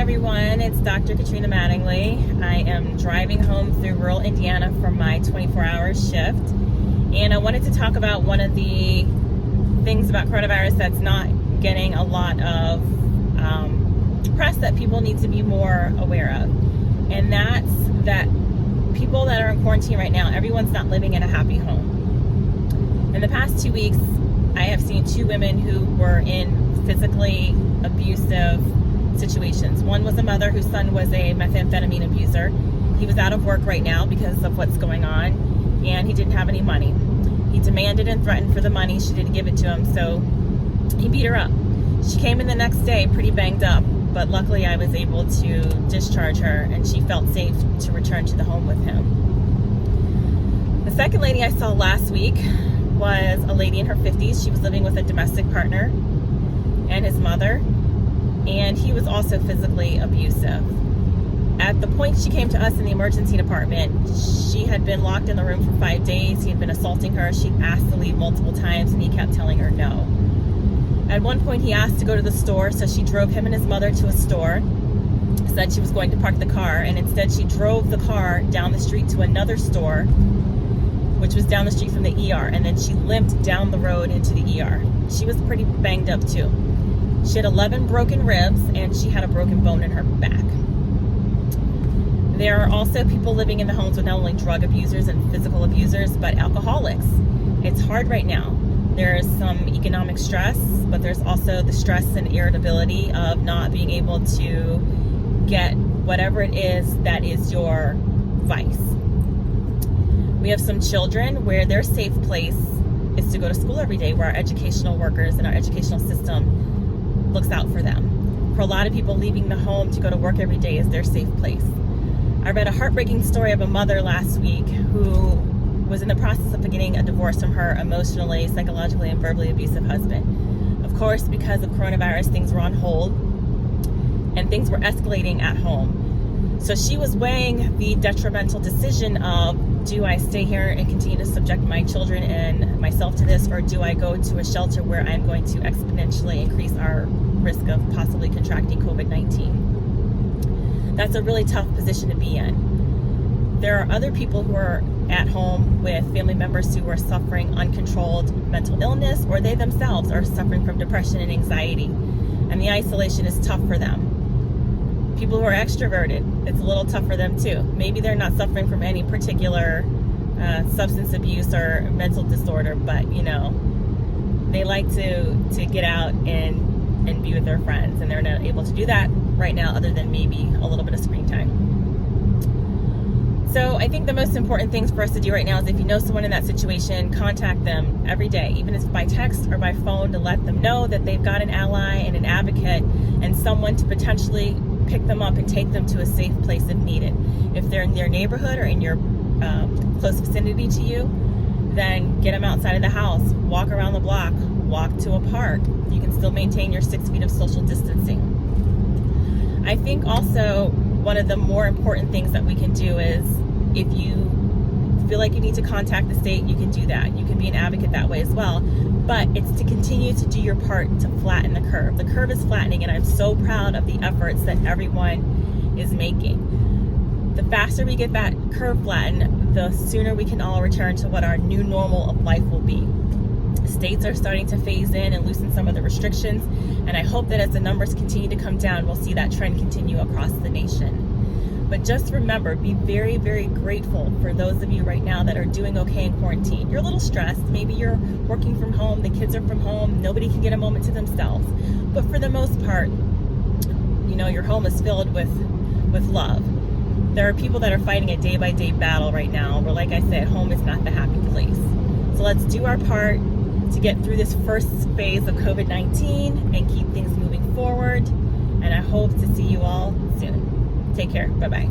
everyone, it's Dr. Katrina Mattingly. I am driving home through rural Indiana from my 24-hour shift, and I wanted to talk about one of the things about coronavirus that's not getting a lot of press that people need to be more aware of, and that's that people that are in quarantine right now, everyone's not living in a happy home. In the past 2 weeks, I have seen two women who were in physically abusive situations. One was a mother whose son was a methamphetamine abuser. He was out of work right now because of what's going on, and he didn't have any money. He demanded and threatened for the money. She didn't give it to him, so he beat her up. She came in the next day pretty banged up, but luckily I was able to discharge her, and she felt safe to return to the home with him. The second lady I saw last week was a lady in her 50s. She was living with a domestic partner and his mother, and he was also physically abusive. At the point she came to us in the emergency department, she had been locked in the room for 5 days. He had been assaulting her. She'd asked to leave multiple times, and he kept telling her no. At one point, he asked to go to the store, so she drove him and his mother to a store, said she was going to park the car, and instead she drove the car down the street to another store, which was down the street from the ER, and then she limped down the road into the ER. She was pretty banged up too. She had 11 broken ribs, and she had a broken bone in her back. There are also people living in the homes with not only drug abusers and physical abusers, but alcoholics. It's hard right now. There's some economic stress, but there's also the stress and irritability of not being able to get whatever it is that is your vice. We have some children where their safe place is to go to school every day, where our educational workers and our educational system looks out for them. For a lot of people, leaving the home to go to work every day is their safe place. I read a heartbreaking story of a mother last week who was in the process of getting a divorce from her emotionally, psychologically, and verbally abusive husband. Of course, because of coronavirus, things were on hold and things were escalating at home. So she was weighing the detrimental decision of, do I stay here and continue to subject my children and myself to this, or do I go to a shelter where I'm going to exponentially increase our risk of possibly contracting COVID-19? That's a really tough position to be in. There are other people who are at home with family members who are suffering uncontrolled mental illness, or they themselves are suffering from depression and anxiety, and the isolation is tough for them. People who are extroverted, it's a little tough for them too. Maybe they're not suffering from any particular substance abuse or mental disorder, but they like to get out and be with their friends, and they're not able to do that right now other than maybe a little bit of screen time. So I think the most important things for us to do right now is, if you know someone in that situation, contact them every day, even if by text or by phone, to let them know that they've got an ally and an advocate and someone to potentially pick them up and take them to a safe place if needed. If they're in their neighborhood or in your close vicinity to you, then get them outside of the house, walk around the block, walk to a park. You can still maintain your 6 feet of social distancing. I think also one of the more important things that we can do is, if you feel like you need to contact the state, you can do that. You can be an advocate that way as well. But it's to continue to do your part to flatten the curve. The curve is flattening, and I'm so proud of the efforts that everyone is making. The faster we get that curve flattened, the sooner we can all return to what our new normal of life will be. States are starting to phase in and loosen some of the restrictions, and I hope that as the numbers continue to come down, we'll see that trend continue across the nation. But just remember, be very, very grateful for those of you right now that are doing okay in quarantine. You're a little stressed. Maybe you're working from home, the kids are from home, nobody can get a moment to themselves. But for the most part, your home is filled with love. There are people that are fighting a day-by-day battle right now, where, like I said, home is not the happy place. So let's do our part to get through this first phase of COVID-19 and keep things moving forward. And I hope to see you all soon. Take care. Bye-bye.